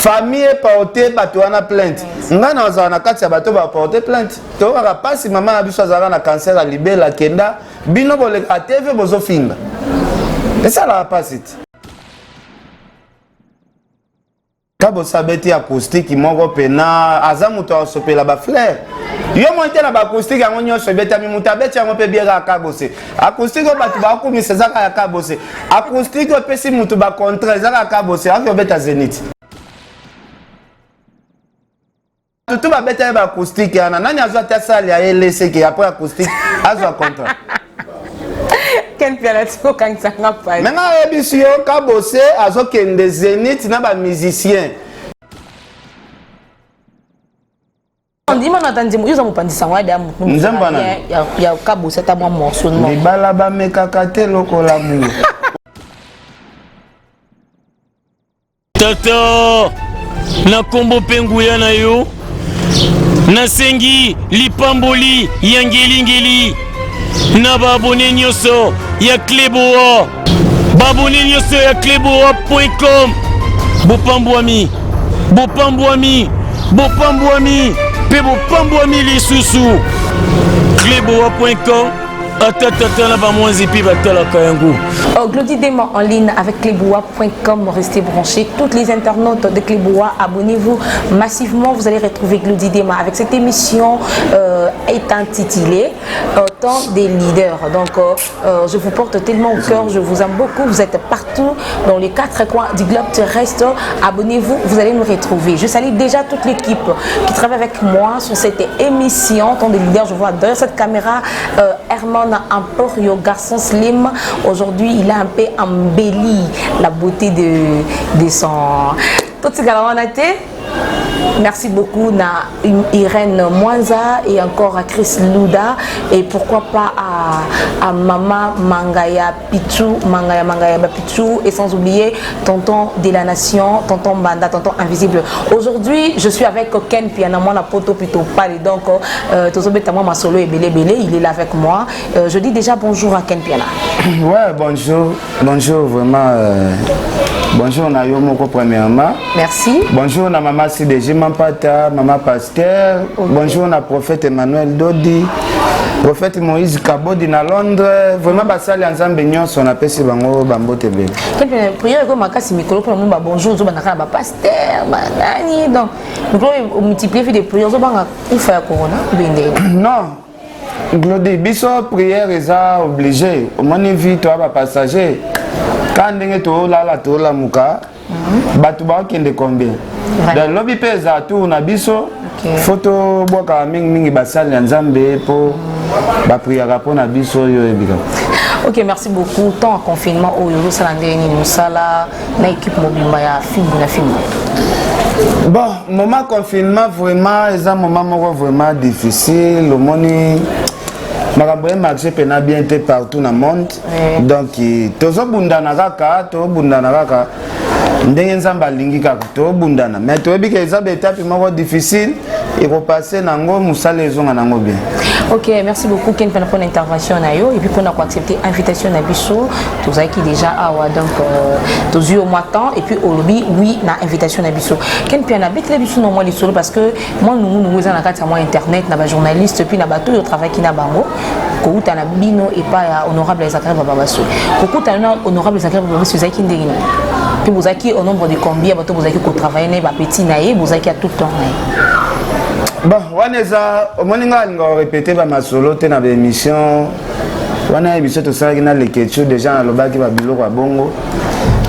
famille porté bato wana plainte nga na za na kati ya bato ba porter plainte to ka pasi mama na biso azala na cancer à libela kenda bino bole a TV bozo finga et ça la passe Kabo sabeti acoustique moko pena azamuto asopela ba fleur yo monte na ba acoustique yango nyonso beta mi mutabeti yango pe biera kabose acoustique batu ba kumisa zaka ya kabose acoustique pesi mutu ba contre zaka kabose ako beta Zenith tout ba beta ba acoustique yana nani azwa ta salle ya LC ki après acoustique azwa contrat Ken Piana tiko kangsanga pa. Menga ebisio kabose azokende Zenith na ba musicien. Ndima na tanzimu yuza mupandisa ngwa da mutu. Nzambana ya kabose ta mwa morceau no. Libala ba mekakate lokola mu. Tata na kombo penguya na yo nasengi lipamboli yangelingeli na babone nyoso ya Kleboa babone nyoso ya kleboa.com bopambwami pe bopambwami lisusu Kleboa.com Atata la bamwanzi pi batala kayangu. Glody Dema en ligne avec Kleboa.com, restez branchés. Toutes les internautes de Kleboa, abonnez-vous massivement. Vous allez retrouver Glody Dema avec cette émission est intitulée Temps des leaders. Donc je vous porte tellement au cœur, je vous aime beaucoup. Vous êtes partout dans les 4 coins du globe terrestre. Abonnez-vous, vous allez nous retrouver. Je salue déjà toute l'équipe qui travaille avec moi sur cette émission Temps des leaders. Je vois derrière cette caméra Herman Emporio, garçon slim. Aujourd'hui, il a un peu embelli la beauté de son... Tout ce qu'il merci beaucoup à Irène Mwanza et encore à Chris Luda et pourquoi pas à Mama Mangaya Pichou, Mangaya Pichou et sans oublier Tonton de la Nation, Tonton Banda, Tonton Invisible. Aujourd'hui, je suis avec Ken Piana, moi la poto plutôt pâle donc ma solo est belé, il est là avec moi. Je dis déjà bonjour à Ken Piana. Ouais, bonjour vraiment. Bonjour Nayomoko premièrement. Merci. Bonjour na maman CDG Mampata, maman Pasteur. Okay. Bonjour na prophète Emmanuel Dodi. Prophète Moïse Kabodi na Londres. Vraiment basali ensemble nyonso na pesi bango bambote be. Quelle prière ko makasi mikolo pour mon bonjour zo banaka ba pasteur banani donc nous pouvons multiplier des prières zo banga ufa ya corona bende. Non. Glody biso prière eza obligé. Au moins vie toi ba passager. Quand ndenge to la muka batu ba kende combien dans lobby pesa tout na biso photo boka mingi basali nzambe po ba prière pour na biso yo ebika. Ok, merci beaucoup. Tant en confinement au Yoro Salandeni Musala na équipe mobile ya film na film. Bon, moment confinement vraiment est un moment vraiment difficile, le money Makamboye marché pena bien été partout dans le monde. Donc tozo bundana kaka ndenge nzamba lingi kaka to bundana mais to bika ezaba étape moko difficile et repasser nango musala ezonga nango bien. Ok, merci beaucoup Ken pour l'intervention nayo et puis pour accepter l'invitation na biso tozaki qui déjà awa donc tozu au matin et puis au lobby oui na invitation na biso Ken puis na betela biso no moi les solo parce que moi nous na kati moi internet na ba journaliste puis na bato yo travail qui na bango ko uta na bino et pas honorable Zakari Baba Basso ko uta na honorable Zakari Baba Basso zaki ndenge puis vous avez au nombre de combien bato vous avez ko travailler na petit naé vous avez à tout le temps. Bon, waneza omoninga nga répéter ba masolo te na ba émission wana émission to sala na le question déjà na lobaki ba biloko bongo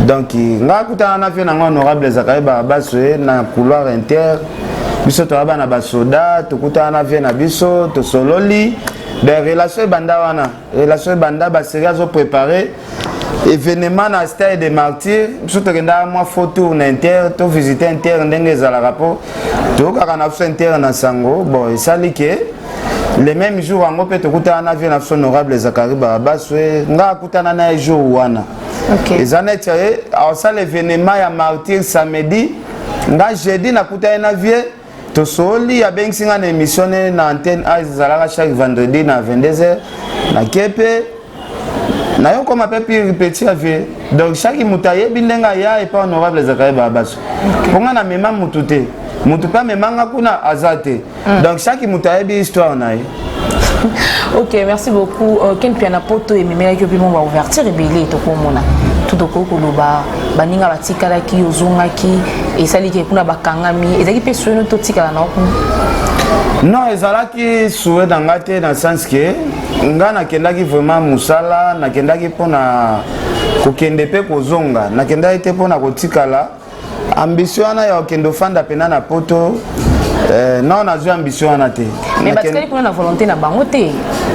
donc nga kutana na fe na honorable Zakari Baba Basso na couloir inter biso to aba na ba soda to kutana na fe na biso to sololi des relations banda wana relations banda ba série zo préparer événement na stade des martyrs biso to kenda moi photo na inter to visiter inter ndenge za la rapport to kaka na inter na sango bon et ça liké les mêmes jours en peut écouter na vie na honorable Zakari Baba Basso nga kutana na jour wana OK les années alors ça l'événement ya martyr samedi nga jeudi na kutana na vie to soli ya bensinga na émission na antenne azalaka chaque vendredi na 22h na kepe na yo comme peu petit avié donc chaque mutaye bindenga ya et pas honorable zakaye babaso ponga na mema mutute mutu pas memanga kuna azate donc chaque mutaye bi histoire na ye. Ok, merci beaucoup. Ken piana poto et memela ki bimo ba ouverture rebelle to komona. Tout ko koloba baninga batikala ki ozonga ki et sali ki kuna bakangami ezaki pe sono to tikala na ko. Non, ezalaki souhait d'angate dans le sens que nga nakendaki vraiment musala nakendaki pona kokende pe kozonga nakendaki te pona kotikala ambition na ya okendo fanda pena na poto. Non, on a ambition à nater. Mais batikali kuna na volonté na bango te.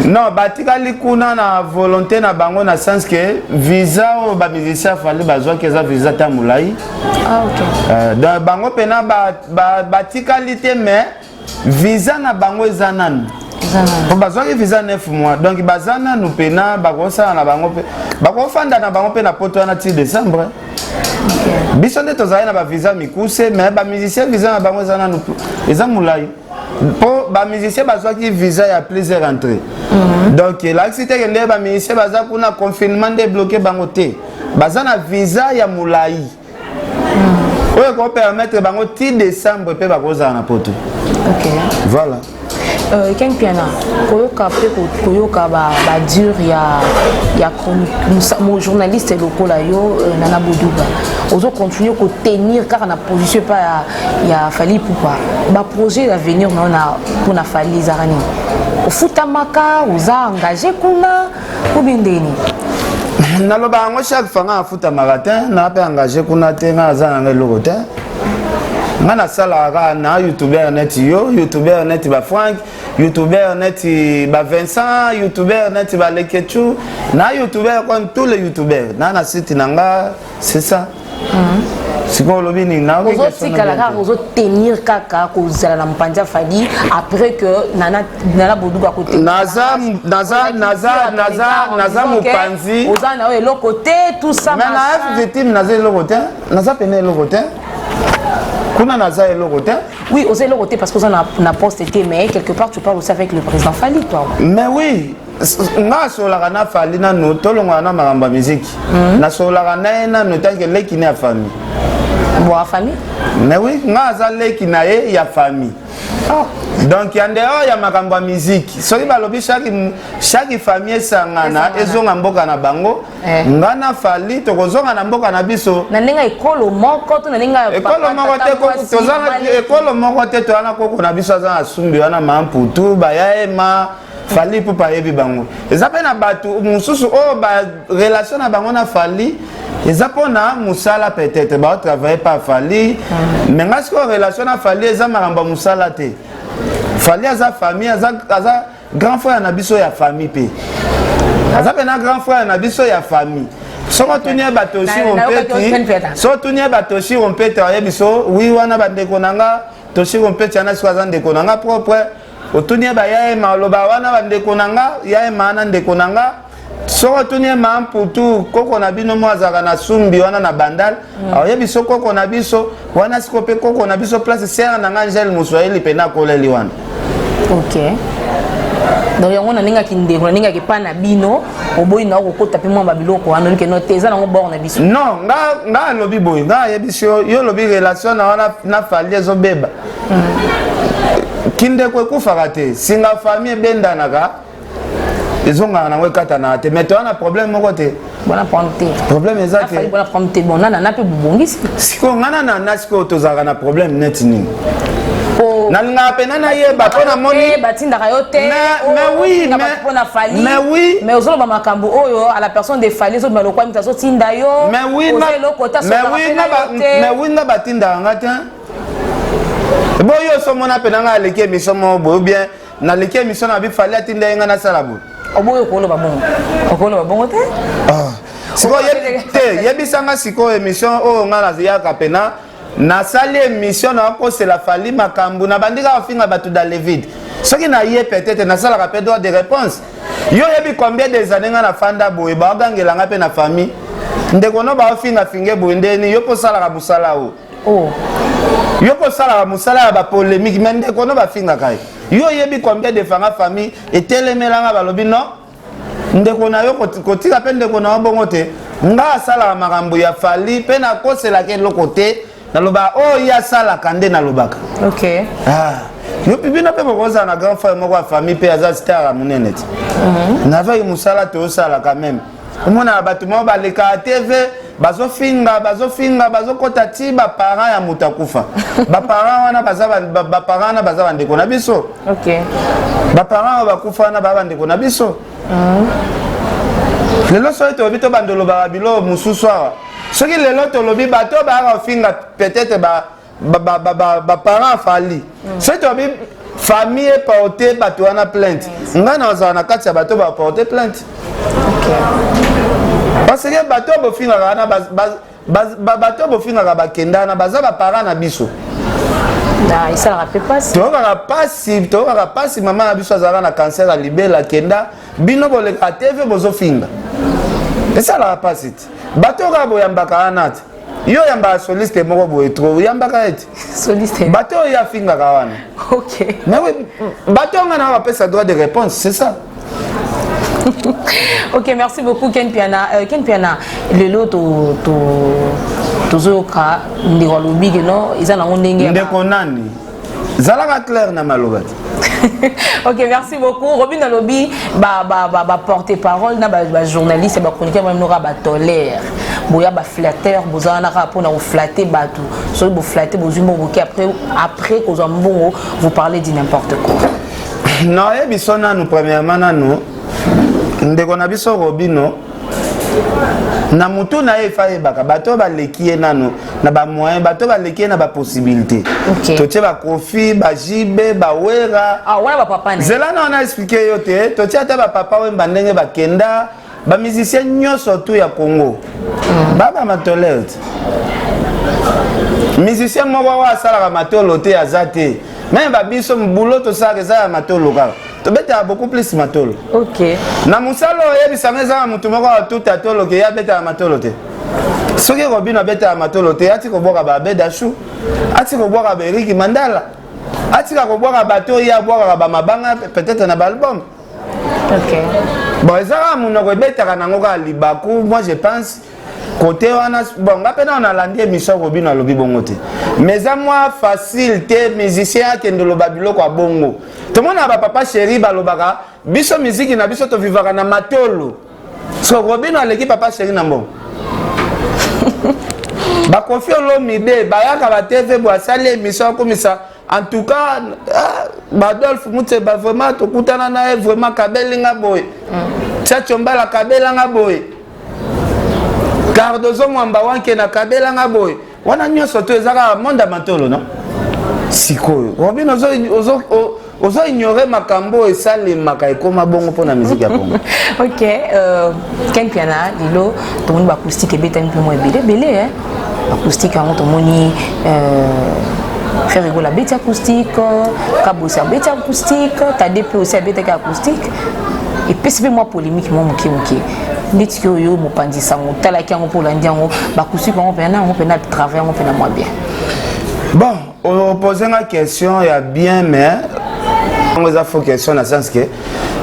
Non, batikali kuna na volonté na bango na sens que visa o ba musicien fallait bazwa keza visa ta mulai. Ah OK. Donc bango pena batikali te mais visa na bango ezanan. Pour bazwa ki visa 9 mois. Donc bazana nous pena bakosa na bango pe. Bakofanda na bango pe na poto na ti décembre. Biso nde tozali na ba visa mikuse mais ba musicien visa na bango ezana nous eza mulai. Pour ba musicien bazwa ki visa ya plusieurs entrées. Donc là c'était que ba musicien baza kuna confinement débloqué bango te. Bazana visa ya mulai. Oyo ko permettre bango ti décembre pe bakoza na poto. OK. Voilà. Ken piana koyoka pe koyoka ba dur ya chronique mon journaliste local yo Nana Boduba ozo continuer ko tenir car na position pas ya Fally Ipupa ba projet d'avenir na pour na Fally Zarani au futamaka oza engagé kuna ou bindeni naloba ngo chaque fois nga futamaka te na pe engagé kuna te nga za na loko te ngana sala na youtubeur net yo youtubeur net ba Frank youtubeur net ba Vincent youtubeur net ba Lekechu na youtubeur comme tous les youtubeurs na site nanga c'est ça siko lobi ni na ko ozo tenir kaka ko zala na mpanja Fally après que Nana Boduba côté naza mupanzi oza na le côté tout ça mais na victime naza le côté naza pené le côté kuna naza le côté oui oza le côté parce que ça na poste mais quelque part tu parles aussi avec le président Fally toi mais oui nga solaka na Fally na no tolonga na maramba musique na solaka na no tanke leki na famille bon famille mais oui nga za leki na ye ya famille donc en dehors ya makambo ya musique soki balobi chaque famille sangana ezonga mboka na bango nga na Fally tokozonga na mboka na biso na ndenge ekolo moko to na ndenge ekolo moko te tozanga ekolo moko te toana koko na biso aza na sumbi wana mamputu bayaema Fally Ipupa yebi bango eza pe na bato mususu o ba relation na bango na Fally eza pona musala peut-être ba travailler pas Fally mais ngasko relation na Fally eza maramba musala te Fally aza famille aza grand frère na biso ya famille pe aza pe na grand frère na biso ya famille soko tunie batoshi rompeti so tunie batoshi rompeti ya biso oui wana bandeko nanga toshi rompeti ana siko aza ndeko nanga propre otunie ba yae maloba wana bandeko nanga yae mana ndeko nanga soko tunie mamputu koko na bino mwazaka na sumbi wana na bandal ayebi so koko na biso wana siko pe koko na biso place serre nanga Angel Muswahili pena koleli wana. OK. Donc yango na ninga kindeko na ninga kipana bino oboyi na okota pe mwa babiloko wana like no teza na ngo bord na biso. Non, nga lobi boy, nga yebi so yo lobi relation na wana na Fally ezo beba. Kindeko ekufaka te, singa famille bendanaka ezonga na wekata na te mais toi na problème moko te bona ponte problème exact Fally bona ponte bona na pe bubongisi siko ngana na siko tozaka na problème net nini na nga pena na yeba pona moni batindaka yo te mais oui mais oui mais ozolo ba makambo oyo à la personne de Fally zo maloko mita so tinda yo mais oui na batinda nga te bo yo so mona pena nga leki émission mo bo bien na leki émission na bi Fally atinda nga na salabo oboyo ko lo babongo te siko te yebisanga siko émission o ngala ziyaka pena na sali émission na ko c'est la Fally makambu na bandika ofinga batu dans le vide soki na yé peut-être na sala rapide droit de réponse yo yebi combien des années na fanda boye ba gangela nga pe na famille ndeko no ba ofinga finge bondeni yo po sala ka busala o yo po sala ka musala ba polémique mais ndeko no ba finga kai yo yebi combien de fanga famille et telemelanga balobi non ndeko na yo kotika pe ndeko na bongo te nga sala makambo ya fali pe na kosela ke lokote na loba o ya sala kande na lobaka. OK. Yo pipi na pe bokoza na grand frère moko ya famille pe aza star munene ti. Na va musala te osala quand même. Omona batu mo ba leka TV bazo finga kota ti ba parents ya mutakufa. Ba parents wana ba parents na baza bandeko na biso. OK. Ba parents ba kufa na ba bandeko na biso. Lelo so to bito bandolo ba bilo mususu awa. Soki lelo to lobi bato ba finga peut-être ba parents fali. So to bi famille porter bato wana plainte. Ngana za na kati ya bato ba porter plainte. OK. Parce que bato bo finga na bato bo finga ba kenda na baza ba parents na biso. Na isa rappelle pas. To ka pasi maman na biso azala na cancer à libela kenda bino bo le TV bozo finga. Et ça la passe. Bato ka bo yambaka anat. Yo yamba soliste moko bo etro yambaka eti. Soliste. Bato ya finga ka wana. OK. Mais oui, bato ngana va pesa droit de réponse, c'est ça. OK, merci beaucoup Ken Piana. Ken Piana, le lot tozoka ndiko lobi que non, ils en ont ndenge. Ndeko nani? Zalaka clair na malobati. OK, merci beaucoup. Robin Alobi porte-parole na ba journaliste ba chroniqueur même nora ba tolère. Boya ba flatteur, bozana ka pour na flatter batu. So bo flatter bozumo boki après qu'on mbongo vous parlez de n'importe quoi. Non, et bisona nous premièrement nanu ndeko na biso Robino na mutu na efaye baka bato ba lekie nanu na ba moyen bato ba lekie na ba possibilité. OK. Totie ba kofi ba jibe ba wera. Ah wana ba papa ne. Zela na on a expliqué yo te totie ata ba papa we bandenge ba kenda ba musicien nyoso tu ya Congo. Baba matolere. Musicien moko wa sala ka matolo te azate. Même ba biso mbulo to sa ke za matolo ka. To beta beaucoup plus matolo. OK. Na musalo yebisanga za mutu moko tout atolo ke ya beta matolo te. Soki Robino beta matolo te ati ko boka ba bedashu. Ati ko boka ba Eric Mandala. Ati ko boka bato ya boka ba mabanga peut-être na album. OK. Bon, ezara munoko beta nango ka libaku, moi je pense côté wana bon ngapena on a landé émission Robino lobi bongo te. Mais à moi facile te musicien akende lo babilo kwa bongo. Tout le monde a papa chéri balobaka biso musique na biso to vivaka na matolo. So Robino aleki papa chéri na mbongo. Ba confie l'omide ba yaka ba TV bo asali émission comme ça. En tout cas Badolphe Mutse ba vraiment to kutana na vraiment kabelinga boy. Tchachomba la kabelanga boy. Cardozo mwamba wanke na kabelanga boy. Wana nyoso to ezaka monde matolo non? Sikoyo. Robino ozo ignorer makambo et ça les makai comme bongo pour la musique ya Congo. OK, Ken Piana lilo to moni ba acoustique ebeta un peu moins belé hein. Acoustique en to moni faire rigoler beta acoustique, Kabosa beta acoustique, Tadepe aussi beta acoustique. Et puis c'est moi polémique moi moké. Niti yo mo pandisa mo tala ki pour la ndiango ba acoustique on peut na travailler on peut na moi bien. Bon, on pose une question, il y a bien, mais on a fait une question dans le sens que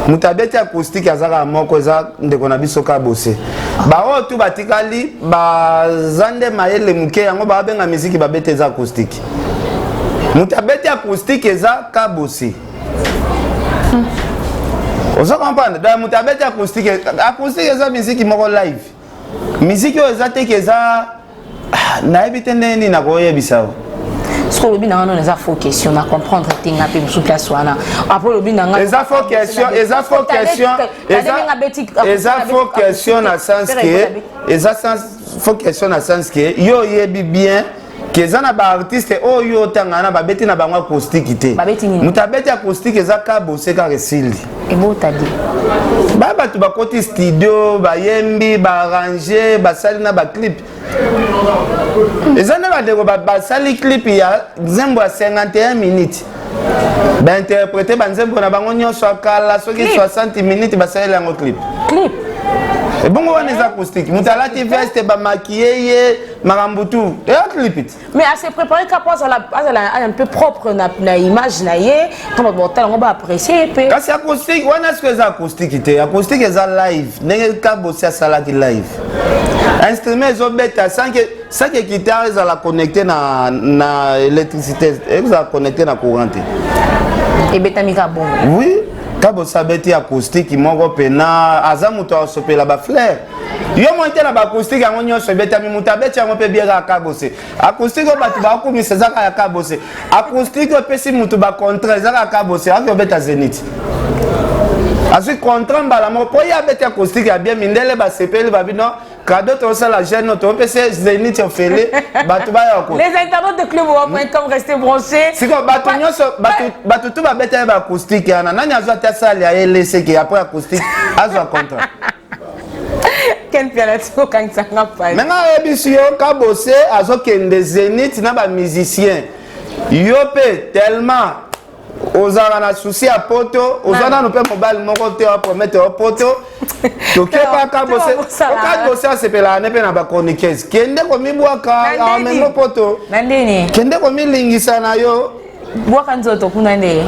nous avons des acoustiques qui sont bossé. Bah, tout batikali, bah, zande maye le mouké, on va bien la musique qui va des acoustiques. Nous avons des acoustiques qui sont bossé. Vous comprenez? Nous avons des acoustiques, acoustique qui sont musique qui sont live. Musique qui sont na ebitende ni na koye bisao. Ce que le on a faux question à comprendre tinga pe sous place wana. Après le binanga. Les faux questions, faux question na sens que faux question na sens que yo yebi bien que za na ba artiste o yo tanga na ba beti na bango acoustique te. Mutabeti acoustique za ka bosé ka resili. Et bon t'as dit. Baba tu ba koti studio, ba yembi, ba arranger, ba sali na ba clip. Les années ba sali clip ya zembo à 51 minutes. Ba interpréter ba zembo na bango nyoso akala soki 60 minutes ba sali la clip. Clip. Et bon, on est acoustique. Moutala ti veste ba maquillé, marambutu. Et un clip. Mais à se préparer qu'après un peu propre na image na yé, comme bon tel on va apprécier peu. Quand c'est acoustique, on a ce que c'est acoustique était. Acoustique est live. N'est pas bosser ça là qui live. Instrument ils ont bêta sans que guitare ils la connecter na électricité, ils la connecter na courant. Et bêta mika bon. Oui. Kabo sabeti acoustique moko pena azamuto asopela ba fleur yo monte na ba acoustique yango nyonso beta mi mutabeti yango pe biera kabose acoustique batu ba ku misezaka ya kabose acoustique pesi mutu ba contrat zaka kabose ako beta zenith asu contrat mbala mo po ya beta acoustique ya bien mindele ba sepeli ba bino cadeau to ça la jeune to pesi zenith ofele batu ba yako les internautes de club.com restez branchés. Si ko batu nyonso batu tu ba beta ba acoustique yana nani azwa ta salle ya LC qui après acoustique azwa contrat. Quel pianiste quand ça n'a pas. Maintenant ebisio ka bosser azo kende zenith na ba musicien. Yope tellement ozara na souci à poto ozana no pe mobile moko te a promettre au poto. Toke ka bosser ka bosser c'est pela ne pe na ba chroniqueuse. Kende ko mibwaka amengo poto. Nandini. Kende ko milingisa na yo. Bwaka nzoto kuna nde.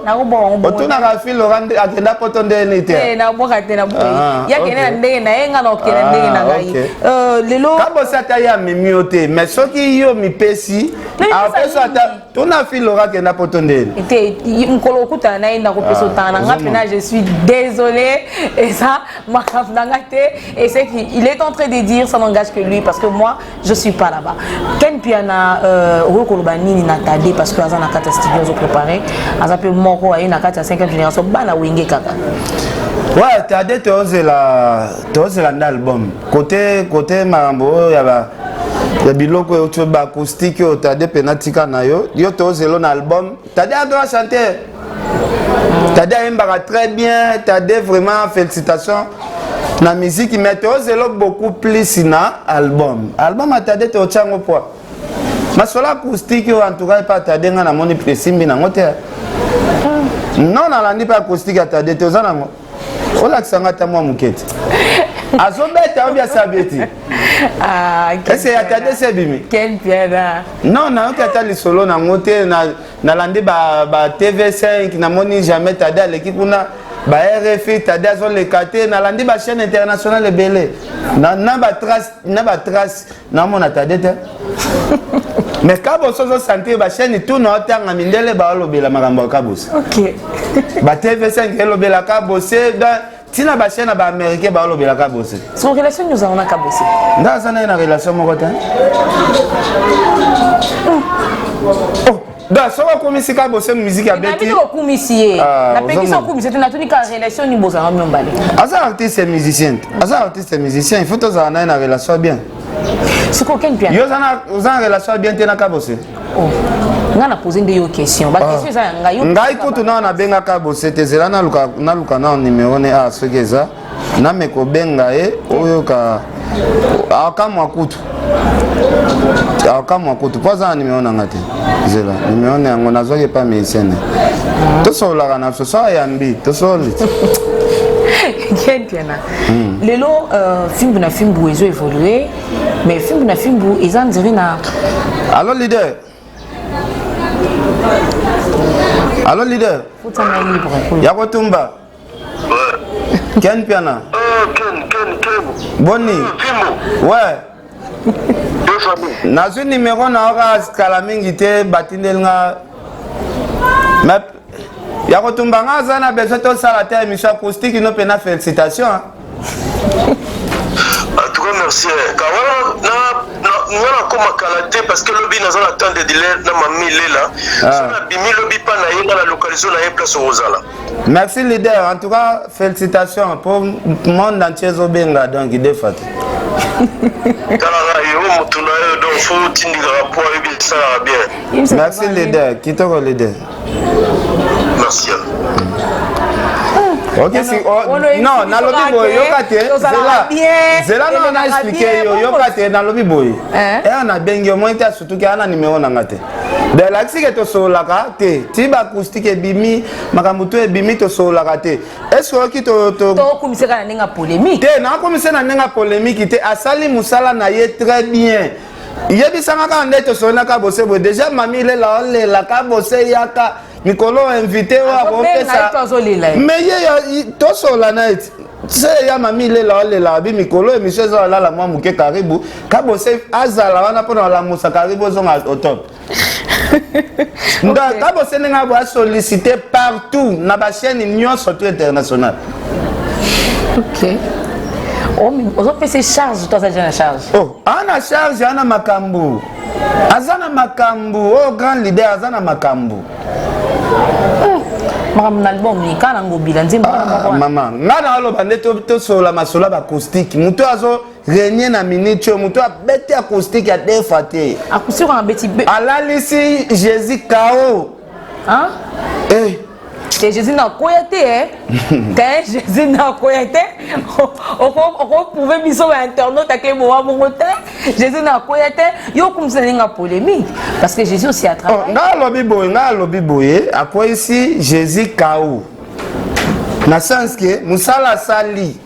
Na ko bon. Otuna ka fil Laurent akenda poto ndeni te. Na bwaka te na boy. Ya kene ndenge na yenga na okene ndenge na ngai. Lelo ka bossa ta ya mimiote mais soki yo mi pesi a peso ata tuna fil Laurent kenda poto ndeni. Ete mkolo kuta na enda ko peso tana nga pena je suis désolé et ça ma kafnanga te et c'est qu'il est en train de dire ça n'engage que lui parce que moi je suis pas là-bas. Ken piana rokoloba nini na tade parce que azana kata studio zo préparer azape moko ayi na kata 5e génération bana wenge kaka. Ouais, tade toze la album. Côté marambo ya ba ya biloko yo tu ba acoustique yo tade penatika na yo toze lo na album. Tade a droit chanter. Tade a très bien, tade vraiment félicitations. Na musique mais toze lo beaucoup plus na album. Album a tade to chango poa. Ma sola acoustique en tout cas pas tade nga na moni presimbi na ngote. Non na landi pas acoustique a tade to zana ngo. Ola kisanga ta mwa mukete. Azobeta obia sabeti. Est-ce ya tade se bimi? Quel piana. Non na okata li solo na ngote na landi ba TV5 na moni jamais tade à l'équipe kuna ba RFI tade azo le kate na landi ba chaîne internationale belé. Na ba trace na mona tade te. Mais kabo sozo santé ba chaîne tout na otanga mindele ba lobela makambo kabos. OK. Ba TV5 lobela kabosé dans tina ba chaîne ba américain ba lobela kabosé. Son relation nous avons kabosé. Ndaza na une relation moko ta. Oh, da so ko mi sika bosé musique ya beti. Na bino ko misié. Na peki so ko misié na tuni ka relation ni boza ngam mbali. Asa artiste et musicien. Il faut tous avoir une relation bien. C'est quoi quel piano? Yo zana relation bien te na kabosé. Oh. Nga na poser des questions. Ba question ça nga yo. Ngai kutu na benga kabosé te zela na luka na numéro ne a sogeza na meko benga oyo ka akamwa kutu. Akamwa kutu poza numéro na ngati. Zela numéro ne ngo nazoke pa médecin. To sola na so yambi to soli. Lelo film na film bu ezo évoluer mais film na film bu ezan dire na Allo leader. Faut t'en aller libre. Ya kotumba. Ouais. Ken piana. Ken. Boni. Ouais. Na ce numéro na ora skala mingi te batindel nga. Mais ya kotumba nga zana besoin to sala ta émission acoustique no pena félicitations. En tout cas merci. Kawala na koma kalaté parce que lobby na zana temps de délai na mami lela. Ça bimi lobby pa na yenga la localisation na place Rosala. Merci leader. En tout cas félicitations pour le monde entier zobenga donc il défat. Kala yo mutuna yo donc faut tindira rapport et ça bien. Merci leader. Kitoko leader. Merci. Ok, non, na lobi boy, yokate. Zela non na expliqué yokate na lobi boy. Et on a bengi au moins ta surtout que ana numéro na ngate. De la xike to solaka te. Tiba acoustique e bimi, makamuto e bimi to solaka te. Est-ce que to komiseka na nenga polémique. Te na komiseka na nenga polémique te asali musala na ye très bien. Yebisanga ka ndeto solaka bose bo déjà mami le la ka bose yaka Mikolo invité wa bopesa. Mais ye to sola night. C'est ya mami le la bi mikolo émission za la moi muke karibu. Ka bose azala wana pona la musa karibu zonga au top. Donc ka bose nga ba solliciter partout na ba chaîne nyonso tout international. OK. Oh, on peut se charge toi ça j'ai la charge. Oh, ana charge ana makambu. Azana makambu, oh grand leader azana makambu. Maman, ngana alo bande to sola masola ba acoustique. Muto azo régner na minute, muto a bête acoustique ya defate. Acoustique en bête. Alalisi Jésus Kao. Hein? Eh. C'est Jésus n'a koyate hein. T'es Jésus n'a koyate. On pouvait miso internaute à quel moment mon côté. Jésus n'a koyate. Yo comme ça n'enga polémique parce que Jésus aussi a travaillé. Na lobi boye à quoi ici Jésus Kao. Na sens que musala sali.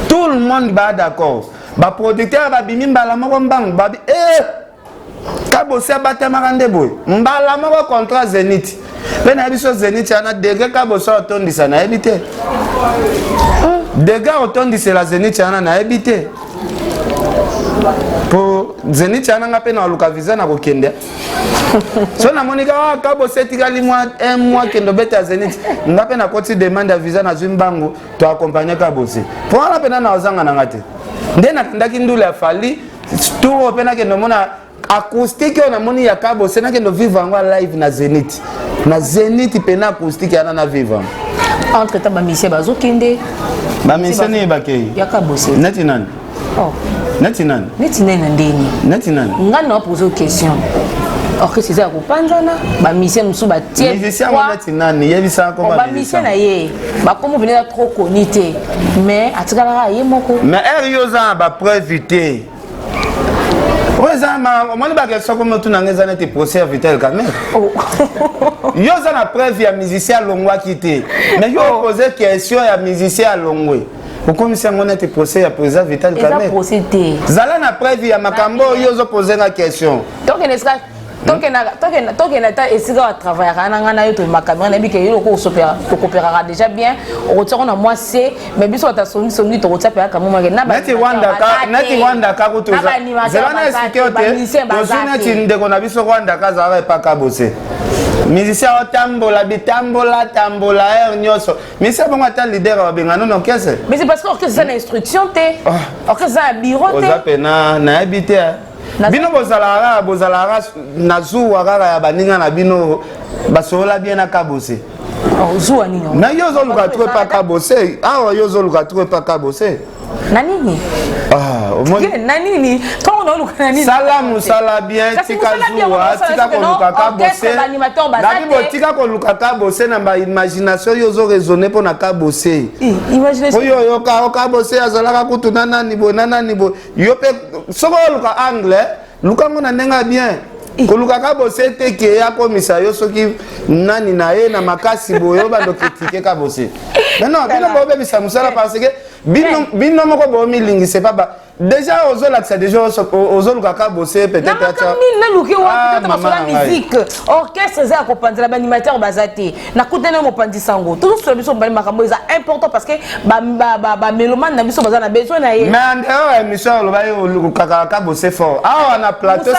Tout le monde va d'accord. Ba producteur ba bimi mbala moko mbang ba Kabosi abata marande boy. Mbala moko contrat Zenith. Ben abiso Zenith ana dega Kabosi otondisa na ebité. Dega otondisa la Zenith ana na ebité. Pour Zenith ana ngape na luka visa na kokende. So na monika Kabosi tikali un mois kendo beta Zenith. Ngape na koti demande ya visa na Zimbangu to accompagner Kabosi. Pour ala pena na ozanga na ngate. Ndena ndaki ndula fali tout opena kendo mona acoustique on a moni ya Kabosi na kendo vivre en live na Zenith. Na Zenith pena acoustique ana na vivre. Entre temps ba mission bazokende. Ba mission ni bakei. Ya Kabosi. Neti nani? Oh. Neti nani? Neti nani ndeni? Neti nani? Ngana poser question. Or que c'est ça ko panzana ba mission musu ba tie. Musicien neti nani? Yebisa ko ba mission na ye. Ba comme venir trop conité. Mais atikala ye moko. Mais erioza ba prévité. Ouais ça ma ba question comme tout nangeza neti procès vital quand même. Oh. Yo za na preuve ya musicien longwa kité. Mais yo poser question ya musicien longwe. Pourquoi si on a été procès à présent vital quand même. Zala na preuve ya makambo yo zo poser la question. Donc il est donc il a essayé de travailler na yo to makambo na bi ke yo ko coopérera déjà bien. On retire on a moi c'est mais biso ta soni to retire pa kamo na ba. Neti Wanda ka ko to za. Zala na expliquer ote. Bozuna tinde ko na biso Wanda ka za pa Kabosi. Musicien tambola air nyoso. Mais c'est bon attend leader wa benga non qu'est-ce? Mais c'est parce que c'est une instruction té. Orchestre c'est un bureau té. Oza pena na habité. Bino bozalara na zuwa kaka ya baninga na bino basola bien na Kabosi. Oh zuwa nini? Na yo zo luka trouver pas Kabosi. Ah yo zo luka trouver pas Kabosi. Na nini? Ah, au moins na nini? Toi on a luka na nini? Salamu sala bien tika zuwa tika ko luka Kabosi. Na bibo tika ko luka Kabosi na ba imagination yo zo raisonner pour na Kabosi. Imagination. Yo Kabosi azalaka kutuna nani bo yo pe soko luka anglais luka ngona nenga bien. Koluka Kabosi teke ya komisa yo soki nani na ye na makasi boyo bando critiquer Kabosi. Mais non, bino bobe bisa musala parce que bino moko bo milingi c'est pas déjà aux autres c'est déjà aux autres Kabosi peut-être na luki wa peut-être la musique orchestre za kopandela ba animateur bazate na kutena mo pandisango toujours sur biso ba makambo ça important parce que ba mélomane na biso bazana besoin na ye mais en dehors émission lo ba yo Kabosi fort ah on a plateau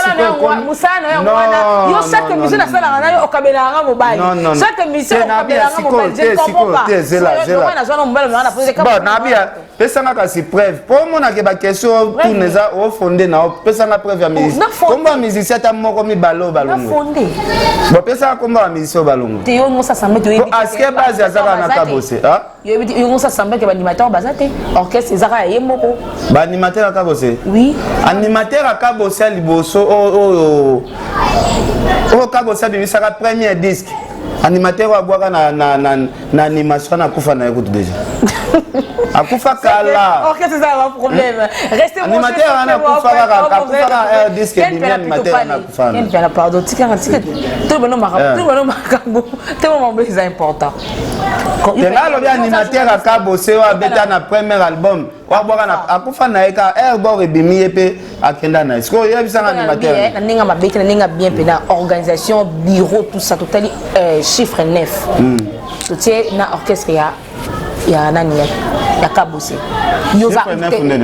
non yo chaque émission na sala na yo okabela nga mobali chaque émission okabela nga mobali je comprends pas bon nabia pesanga kasi preuve pour mona ke ba question tout neza o fondé na pesanga preuve ya musicien komba musicien ta moko mi balo balongo fondé bon pesanga komba musicien balongo te yo mosa sambe to yebi aske base ya zaka na Kabosi ah yo mosa sambe ke ba animateur bazate orchestre zaka ye moko ba animateur à Kabosi oui animateur à Kabosi liboso Kabosi bimi saka premier disque Animateur wa boaka na animation na kufa na écoute déjà. Akufa kala. OK, c'est ça le problème. Restez moi. Animateur na kufa disque de animateur na kufa. Quel bien pardon, tout le monde makambo. Tellement c'est important. Tenga lo bien animateur aka bosser wa beta na premier album. Wa boaka na akufa na eka bo rebimi epe akenda na. Est-ce que yebisa animateur? Ninga mabete ninga bien pena organisation bureau tout ça total chiffre 9. Tu sais na orchestre ya nani ya Kabose.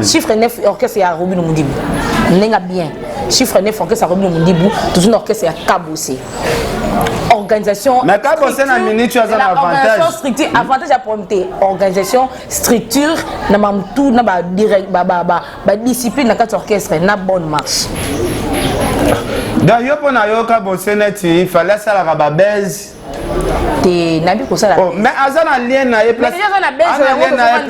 Chiffre 9 orchestre ya Robin Mundibu. Ninga bien. Chiffre 9 orchestre ya Robin Mundibu, tout une orchestre ya Kabose. Organisation. Mais Kabose na minute tu as un avantage. Structure avantage à prompter. Organisation, structure, na mamtou na ba direct ba discipline na quatre orchestre na bonne marche. D'ailleurs pour na yo Kabose net il fallait ça la rababez. Nabi ko sala. Mais azana lien na ye place.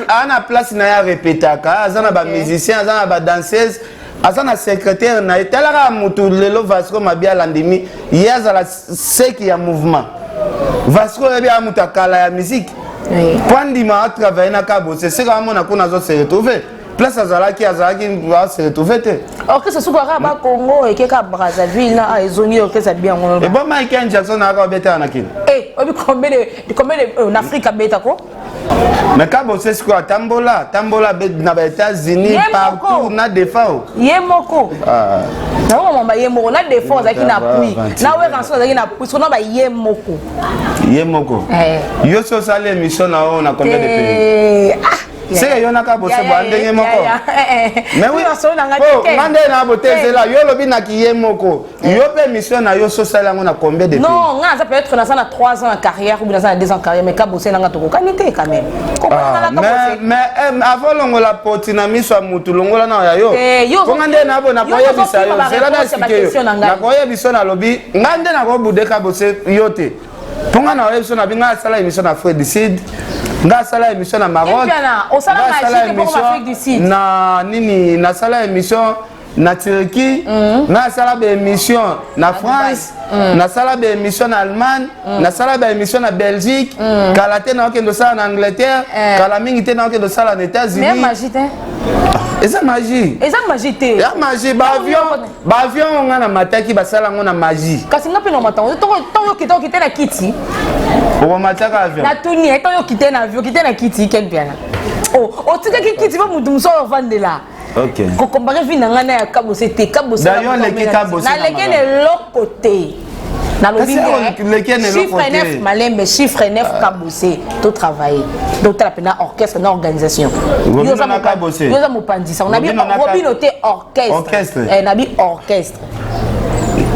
Ana place na ya répétaka, azana ba musicien, azana ba danseuse, azana secrétaire na etalaka mutu lelo Vasco mabia landimi, yazala seki ya mouvement. Vasco bia mutakala ya musique. Pandima a travaillé na Kabose, c'est quand on a qu'on a se retrouver. Place azalaki va se retrouver. Ok, c'est souvent à Congo et que Brazzaville là ils ont dit que c'est bien. Et bon Michael Jackson a rabété en Akin. Eh, combien de en Afrique bêta quoi? Mais Kabose c'est quoi? Tambola na les États-Unis partout na défaut. Yemoko. Ah. Non, maman yemoko na défaut ça qui na pris. Na ouais quand ça qui na pris, on a yemoko. Yemoko. Yo so sale émission na on a combien de pays? C'est que yon a Kabose bandé moko. Mais oui, mandé na boté c'est là, yo lobi na ki yemoko. Yo pe mission na yo so sale on a combien de pays? Non, ça peut être dans ça 3 ans en carrière ou dans ça 2 ans en carrière mais Kabose na ngато kanité quand même. Mais avant longola potina miso mutu longola na yo. Ko ngande na bo na koye bisa yo. C'est là na expliquer. Na koye biso na lobi ngande na ko bude Kabose yote. Ponga na émission na binga sala émission na Fred Sid. Nga sala émission na Maroc. Sala émission na nini na sala émission na Turquie. Nga sala émission na France. Na sala émission na Allemagne. Na sala émission na Belgique. Kala te na okendo sala na Angleterre. Kala mingi te na okendo sala na États-Unis. Mais magie te. Eza magie. Eza magie te. Ya magie ba avion nga na mataki ba sala ngona magie. Kasi nga pe no matango. To kite na kiti. Pour mataka avion. Na tuni eto yo kite na avion, kite na kiti ken bien. O tika ki kiti ba mutu muso vande là. OK. Ko comparer vi na ngana ya Kabose te Kabose. D'ailleurs les Kabose. Na leke ne lokote. Na lobi chiffre 9 malembe chiffre 9 Kabose to travailler. Donc tu la orchestre na organisation. Yo za Kabose. Yo za mopandisa. On a bien Robino te orchestre. Na bi orchestre.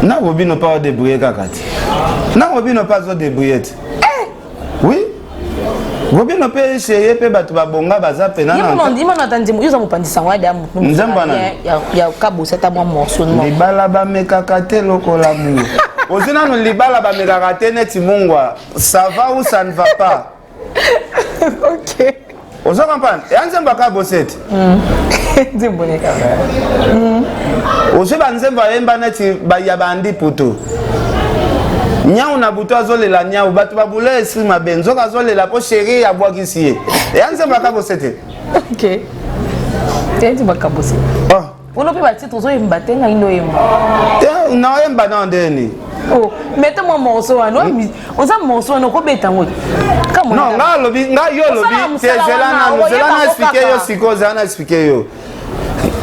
Na Robino pas débrouiller kakati. Na Robino pas zo débrouiller. Oui. Robino peut essayer peut battre babonga baza pena na. Dis-moi n'entendez moi, yo mopandisa wa da mutu. Ya Kabose ta moi morceau. Libala ba mekakate lokola mu. Ozina no libala ba mekakate neti mungwa. Ça va ou ça ne va pas? OK. Ozo comprendre. Et Nzemba Kabose. Nzemba ka. Ozo ba Nzemba yemba neti ba ya bandi puto. Nyau na buto azolela nyau batu babula esi mabenzo kazolela po chéri ya bwakisi ye. Et Nzemba Kabose te. OK. Nzemba Kabose. Oh. On peut pas titre zo yemba te nga indo yemba. Te na yemba na ndeni. Oh, mettez-moi un morceau à nous. On a un morceau à nous. Non, nga lobi, nga yo lobi. C'est zelana expliquer yo siko, zelana expliquer yo.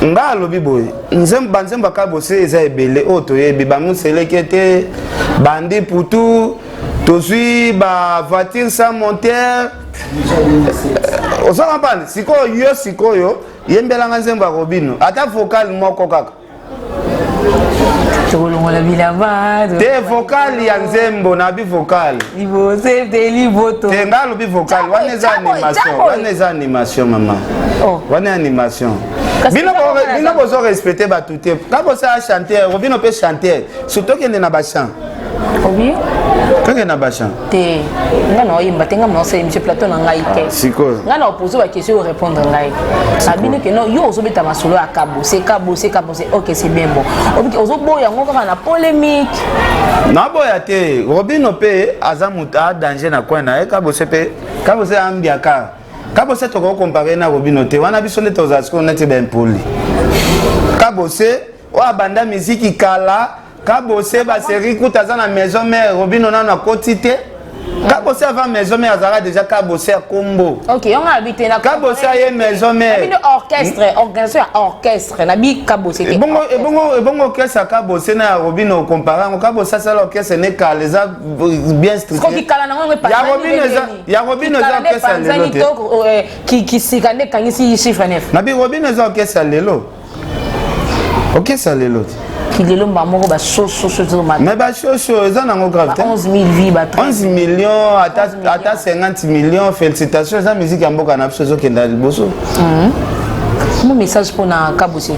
Nga lobi boy. Nzemba Kabose eza ebele oto yebi ba museleke te bandi putu tozui ba voiture sans moteur. Ozo kapani siko yo yembela nga Nzemba Robino. Ata vocal moko kaka. Te vocal ya Nzembo na bi vocal. Ibo c'est de livoto. Te ngalo bi vocal wana eza animation mama. Wana animation. Bino bozo respecter ba tout. Quand vous savez chanter, Robino peut chanter, surtout qu'il na ba chant. Oui. Quand il y a Bachan. T'es. Non, il m'a tenga mon c'est monsieur Platon en Gaïké. C'est quoi? Là, on pose la question répondre en Gaïké. Abine que non, yo ozo beta masolo à Cabo, c'est OK, c'est bien bon. Ozo boya ngoko na polémique. Non boya te, Robin Opé azamuta danger na coin na Cabo CP. Cabo c'est ambiaka. Cabo c'est to comparer na Robin Opé. Wana biso le tozasko na te ben poli. Cabo c'est o abanda musique kala. Cabo c'est ba série koutaza na maison mère Robin on a quotité. Cabo c'est avant maison mère azara déjà Cabo c'est combo. OK, on a habité na Cabo c'est maison mère. Une orchestre, organisation orchestre na bi Cabo c'est. Et bon orchestre Cabo c'est na Robin on comparant Cabo ça l'orchestre n'est qu'à les a bien structuré. Il y a Robin orchestre qui sikane kangisi chiffre 9. Na bi Robin orchestre lelo. Orchestre lelo. Mais grave 11 000 vies 11 millions à 50 millions félicitations ça musique en boka na biso qui ndali boso mon message pour na Kabosé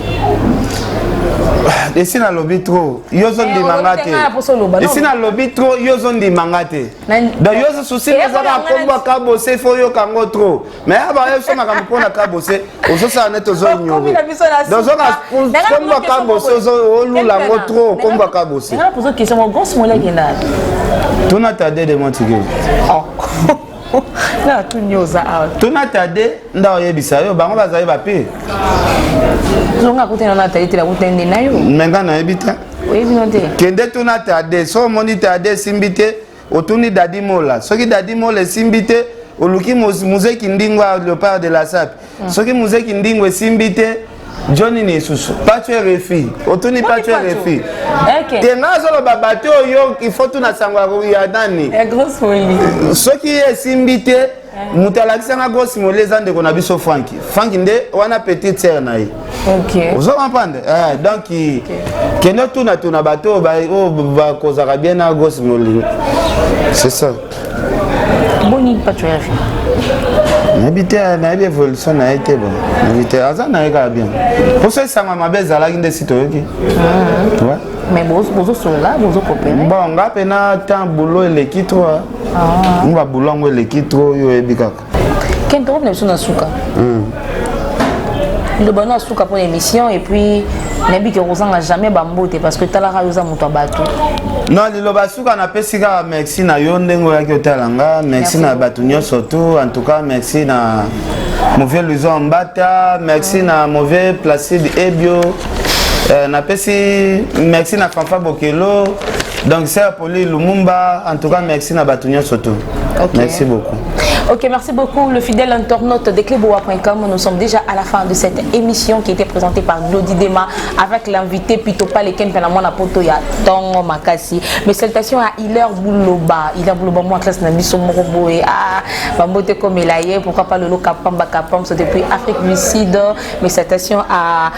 ici na lobby trop yozo ndi mangate ici na lobby trop yozo ndi mangate donc yozo souci ezaka kombo Kabosé fo yo kango trop mais aba yo soma ka mpona Kabosé ozo sa neto zo nyogo donc zo ka kombo Kabosé ozo lula ngo trop kombo Kabosé na poser question mon grosse molek ina tuna tade de montige na tunyoza out tuna tade nda yebisa yo bango bazali bape zonga kutena na tade tela kutende na yo menga na yebita oui binote kende tuna tade so moni tade simbite otuni dadi mola soki dadi mola simbite oluki muzeki ndingwa Léopard de la Sape soki muzeki ndingwa simbite Johnny Nesusu patue refi otuni patue refi tenga zolo babato yo il faut tuna sangwa ya nani grosse folie soki esimbite mutalakisanga grosse moleza ndeko na biso Franki nde wana petite sœur na ye OK ozo comprendre donc kendo tuna bato ba kozaka bien na grosse moleza c'est ça boni patue refi na évolution na été bon n'habité azan na eka bien pour ça ça m'a beza la nginde sito yoki ouais mais bozo sola bozo coopérer bon ngape na temps boulot eleki trop on va boulot ngo eleki trop yo ebikaka kento on est sur suka le bonheur suka pour l'émission et puis nabi que Rosan jamais bambote parce que talara yoza muto bato non liloba suka na pesika merci na yo ndengo yaki otalanga merci na bato nyonso surtout en tout cas merci na mauvais Luison Mbata merci na mauvais Placide Ebio na pesi merci na Fanfa Bokelo donc c'est Apoli Lumumba en tout cas merci na bato nyonso surtout merci beaucoup. OK, merci beaucoup le fidèle internaute de cleboa.com. Nous sommes déjà à la fin de cette émission qui était présentée par Glody Dema avec l'invité Pitopa Leken Penamona Poto ya Tongo Makasi. Mes salutations à Hilaire Bouloba. Hilaire Bouloba, moi classe na biso morobo et bambote comme elaye, pourquoi pas le lo kapamba kapam c'est depuis Afrique du Sud. Mes salutations à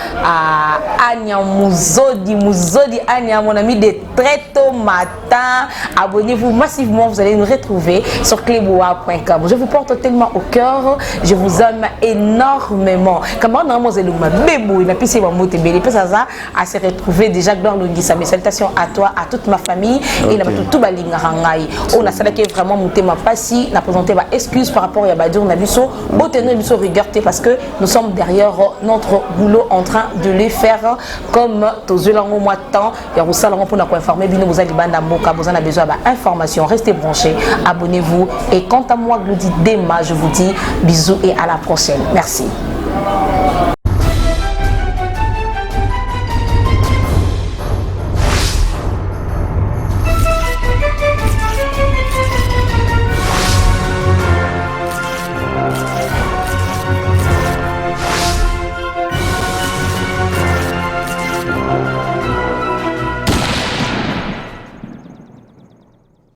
Anya Mouzodi Anya, mon ami de très tôt matin. Abonnez-vous massivement, vous allez nous retrouver sur cleboa.com. Je vous porte tellement au cœur, je vous aime énormément. Comme on a bébou, il a pu se à se retrouver déjà Gloire Lungisa. Mes salutations à toi, à toute ma famille et la tout balingarangai. On a salé que vraiment monté ma passi, n'a présenté ma excuse par rapport à Badur Nabiso, Boteno Nabiso regardez parce que nous sommes derrière notre boulot en train de les faire comme tous les mois de temps. Il y a aussi pour nous informer, vous allez banda moka, vous en avez besoin d'informations, restez branchés, abonnez-vous et quant à moi Glody Dema, je vous dis bisous et à la prochaine. Merci.